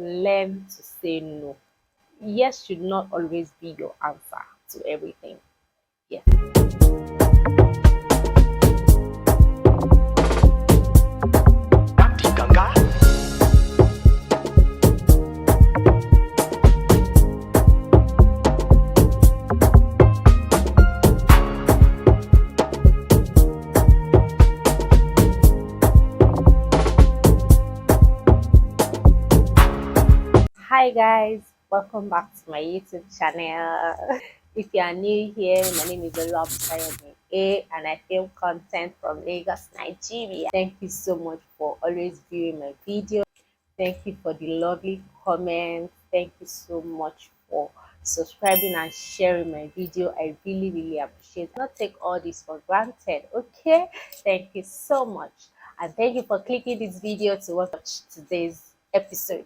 learn to say no. Yes should not always be your answer to everything. Yes. Hi guys, welcome back to my YouTube channel. If you are new here, my name is A and I film content from Lagos, Nigeria. Thank you so much for always viewing my video. Thank you for the lovely comments. Thank you so much for subscribing and sharing my video. I really appreciate it. Not take all this for granted. Okay, thank you so much, and thank you for clicking this video to watch today's episode.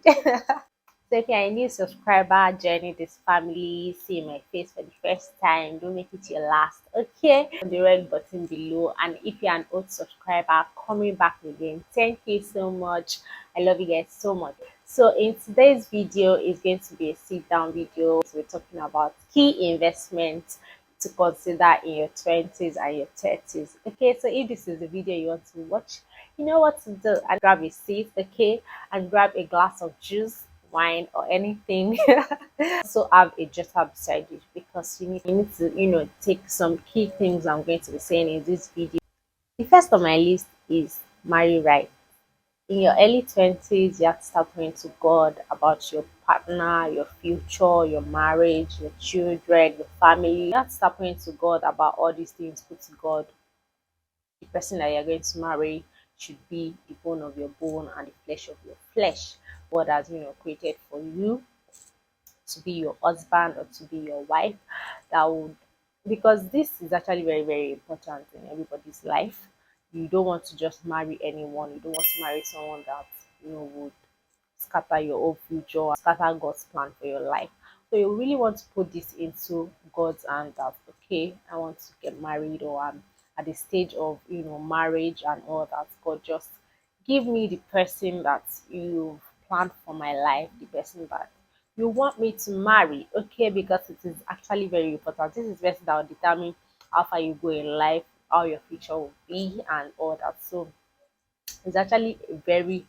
So if you're a new subscriber joining this family, seeing my face for the first time, don't make it your last, okay? On the red button below. And if you're an old subscriber coming back again, thank you so much. I love you guys so much. So in today's video is going to be a sit down video. So we're talking about key investments to consider in your 20s and your 30s. Okay, so if this is the video you want to watch, you know what to do. And grab a seat, okay, and grab a glass of juice, wine, or anything. So have a jotter beside you because you need to take some key things I'm going to be saying in this video. The first on my list is marry right. In your early 20s, you have to start praying to God about your partner, your future, your marriage, your children, your family. You have to start praying to God about all these things. Put to God, the person that you're going to marry should be the bone of your bone and the flesh of your flesh. God has created for you to be your husband or to be your wife. That would, because this is actually very important in everybody's life. You don't want to just marry anyone. You don't want to marry someone that would scatter your whole future, scatter God's plan for your life. So you really want to put this into God's hand that, okay, I want to get married, or I'm at the stage of marriage and all that. God, just give me the person that you planned for my life, the person that you want me to marry, okay? Because it is actually very important. This is person that will determine how far you go in life, how your future will be, and all that. So it's actually a very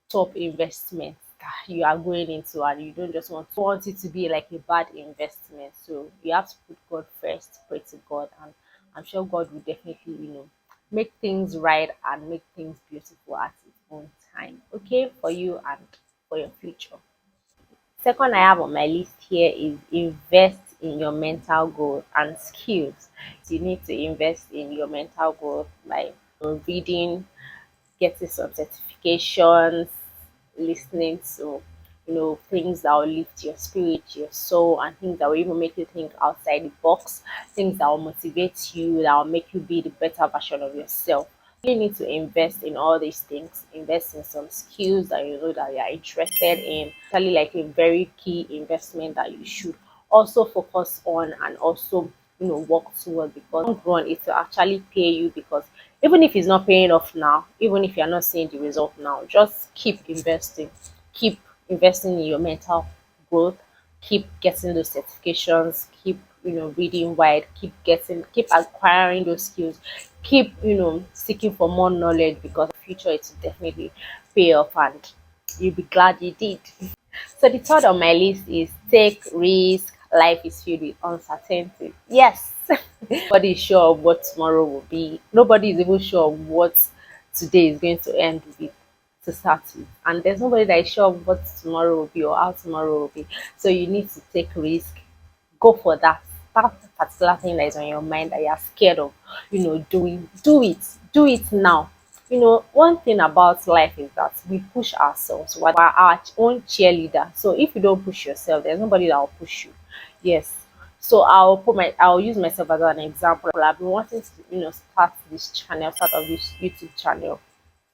top investment that you are going into, and you don't just want it to be like a bad investment. So you have to put God first, pray to God, and I'm sure God will definitely make things right and make things beautiful at its own time, okay, for you and for your future. Second I have on my list here is invest in your mental growth and skills. So you need to invest in your mental growth by reading, getting some certifications, listening to things that will lift your spirit, your soul, and things that will even make you think outside the box, things that will motivate you, that will make you be the better version of yourself. You need to invest in all these things. Invest in some skills that you know that you are interested in. Actually, like a very key investment that you should also focus on and also work towards, because long run it will actually pay you. Because even if it's not paying off now, even if you're not seeing the result now, just keep investing in your mental growth, keep getting those certifications, keep reading wide, keep acquiring those skills, keep seeking for more knowledge, because in the future it will definitely pay off and you'll be glad you did. So the third on my list is take risk. Life is filled with uncertainty. Yes. Nobody is sure of what tomorrow will be. Nobody is even sure of what today is going to end with, to start with. And there's nobody that is sure of what tomorrow will be or how tomorrow will be. So you need to take risk. Go for that. That particular thing that is on your mind that you're scared of, doing. Do it. Do it now. One thing about life is that we push ourselves. We are our own cheerleader. So if you don't push yourself, there's nobody that will push you. Yes. So I'll use myself as an example. I've been wanting to start this YouTube channel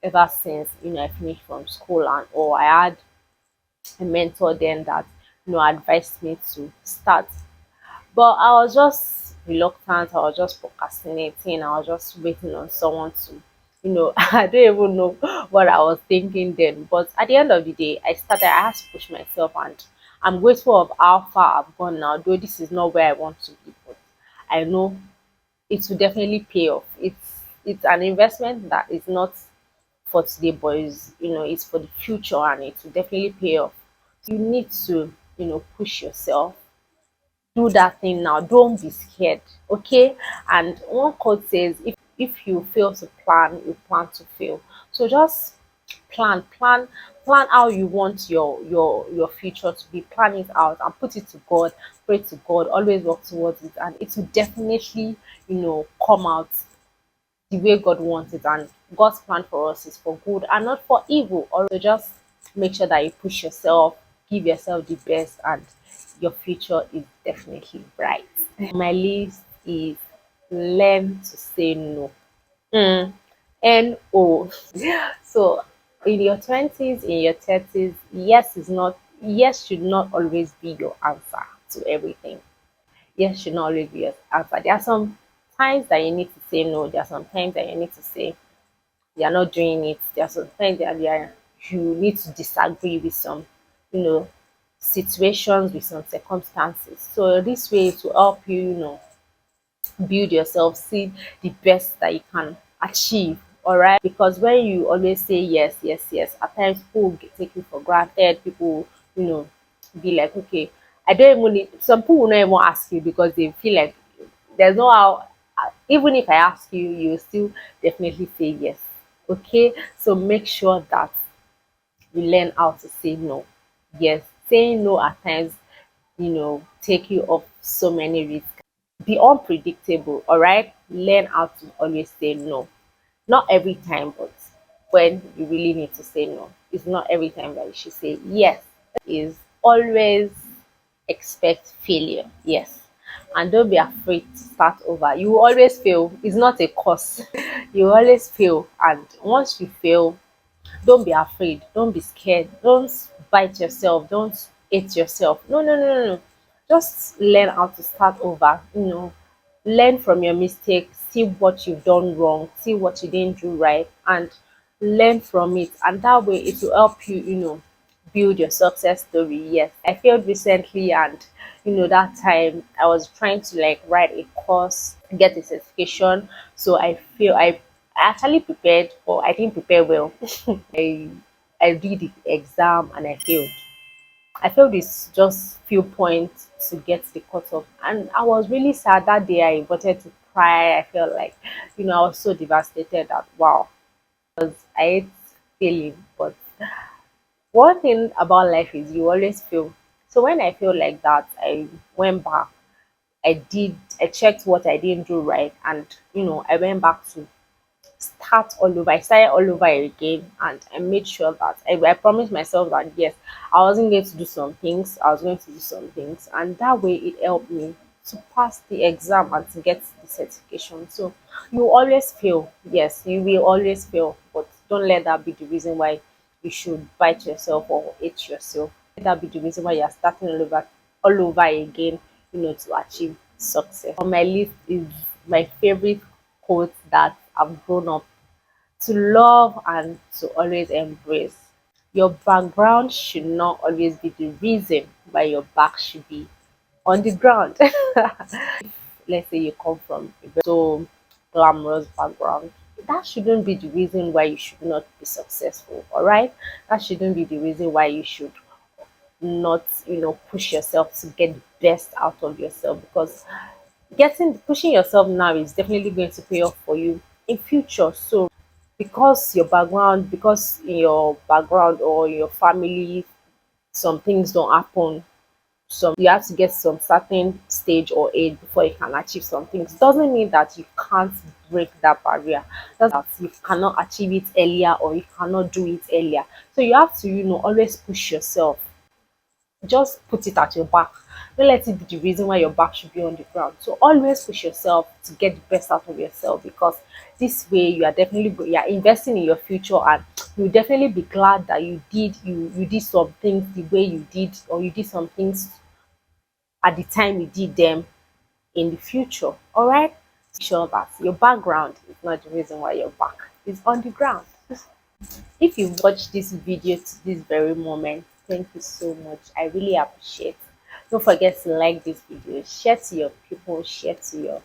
ever since I finished from school, and or I had a mentor then that advised me to start. But I was just reluctant, I was just procrastinating, I was just waiting on someone to I don't even know what I was thinking then. But at the end of the day, I had to push myself, and I'm grateful of how far I've gone now, though this is not where I want to be. But I know it will definitely pay off. It's an investment that is not for today, but it's for the future, and it will definitely pay off. You need to, push yourself, do that thing now. Don't be scared, okay? And one quote says, if you fail to plan, you plan to fail. So just plan how you want your future to be. Plan it out and put it to God. Pray to God. Always work towards it, and it will definitely, come out the way God wants it. And God's plan for us is for good and not for evil. Also, just make sure that you push yourself, give yourself the best, and your future is definitely bright. My list is learn to say no. No. So in your 20s, in your 30s, yes should not always be your answer to everything. Yes should not always be your answer. There are some times that you need to say no. There are some times that you need to say they are not doing it. There are some times that you need to disagree with some, you know, situations, with some circumstances. So this way to help you, build yourself, see the best that you can achieve. All right, because when you always say yes, yes, yes, at times people will take you for granted. People, you know, be like, okay, I don't even need. Some people will not even ask you because they feel like there's no how. Even if I ask you, you still definitely say yes. Okay, so make sure that you learn how to say no. Yes, saying no at times, take you off so many risks. Be unpredictable, all right? Learn how to always say no. Not every time, but when you really need to say no. It's not every time that you should say yes. Is always expect failure. Yes. And don't be afraid to start over. You will always fail. It's not a curse. You will always fail. And once you fail, don't be afraid. Don't be scared. Don't bite yourself. Don't hate yourself. No, no, no, no, no. Just learn how to start over. Learn from your mistakes. See what you've done wrong. See what you didn't do right, and learn from it. And that way, it will help you. Build your success story. Yes, I failed recently, and that time I was trying to like write a course, get a certification. So I actually prepared, but I didn't prepare well. I I did the exam and I failed. I failed this just few points to get the cutoff, and I was really sad that day. I wanted to cry. I felt like, I was so devastated that wow, I hate failing. But one thing about life is you always fail. So when I feel like that, I went back. I checked what I didn't do right, and I went back to start all over. I started all over again, and I made sure that I promised myself that yes, I wasn't going to do some things. I was going to do some things, and that way it helped me to pass the exam and to get the certification. So you always fail. Yes, you will always fail, but don't let that be the reason why you should bite yourself or hate yourself. Let that be the reason why you're starting all over again, to achieve success. On my list is my favorite quote that I've grown up to love and to always embrace. Your background should not always be the reason why your back should be on the ground. Let's say you come from a very so glamorous background. That shouldn't be the reason why you should not be successful, all right? That shouldn't be the reason why you should not, push yourself to get the best out of yourself, because getting pushing yourself now is definitely going to pay off for you in future. So because in your background or your family some things don't happen, some you have to get some certain stage or age before you can achieve some things, doesn't mean that you can't break that barrier. That's that you cannot achieve it earlier or you cannot do it earlier. So you have to always push yourself. Just put it at your back. Don't let it be the reason why your back should be on the ground. So always push yourself to get the best out of yourself, because this way you are you are investing in your future, and you'll definitely be glad that you did some things the way you did, or you did some things at the time you did them in the future. All right. Make sure that your background is not the reason why you're back. is on the ground. If you watch this video to this very moment, thank you so much. I really appreciate. Don't forget to like this video, share to your people, share to your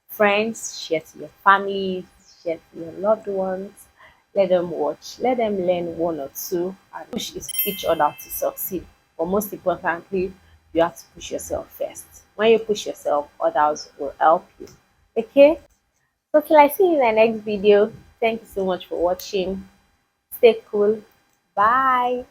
friends, share to your family, share to your loved ones. Let them watch, let them learn one or two and push each other to succeed. But most importantly, you have to push yourself first. When you push yourself, others will help you. Okay? So till I see you in the next video, thank you so much for watching. Stay cool. Bye.